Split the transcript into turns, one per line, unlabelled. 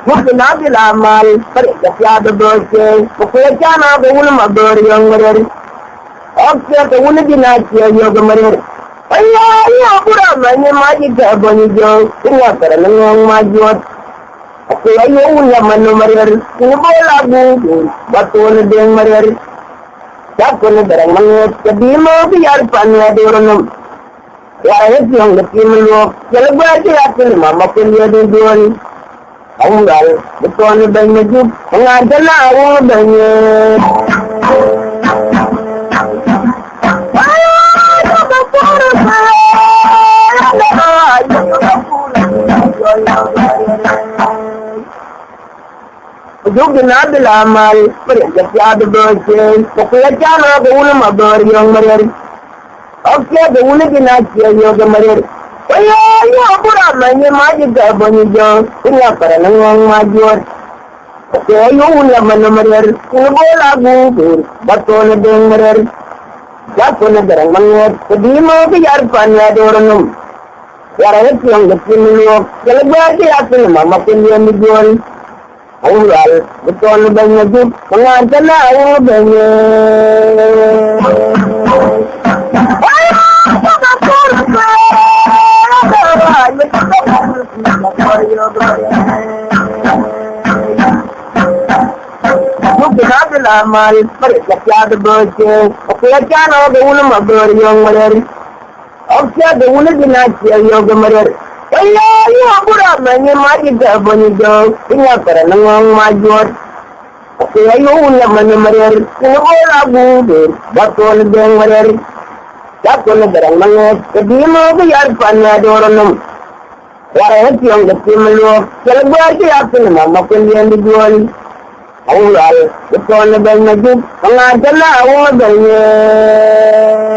Mungkin nanti lama, mereka tiada berke, pokoknya nak boleh mabar yang mereka. Oke, boleh dinasti yang mereka. Ayah, pura mana maju ke abang jauh, tinggal kerana orang maju. Oke, ayah ulah mana mereka, ini boleh lagu, batu ni dia mereka. Siapa ni barang mana, jadi mau biar panen ada orang. Ya, itu yang lebih meluap. Kalau berarti aku ni mama pun dia dijual. Anggal, betul ni banyak juga. Mengajar lah orang banyak. Juga nak belamal, mereka tiada berke. Pokoknya nak boleh mabar yang mereka. Oke, boleh dinasti yang mereka. Ayah, pura mana maju ke abang jauh, tinggal kerana orang maju. Oke, ayah ulah mana mereka, ini boleh lagu, batu ni dia mereka. Siapa ni barang mana, jadi mau biar panen ada orang. Ya, itu yang lebih meluap. Kalau berarti aku ni mama pun dia dijual. Anggal, betul ni banyak juga. Mengajar lah orang banyak. Mungkin ada lama, mereka tiada berke. Pokoknya nak boleh mabar yang mereka. Oke, boleh dinasti yang mereka. Ayah, pura mana maju ke abang jauh, tinggal kerana orang maju. Oke, ayah ulah mana mereka, ini boleh lagu, batu ni dia mereka. Siapa ni barang mana, jadi mau biar panen ada orang. Ya, itu yang lebih meluap. Kalau berarti aku ni mama pun dia dijual. Anggal, betul ni banyak juga. Mengajar lah orang banyak.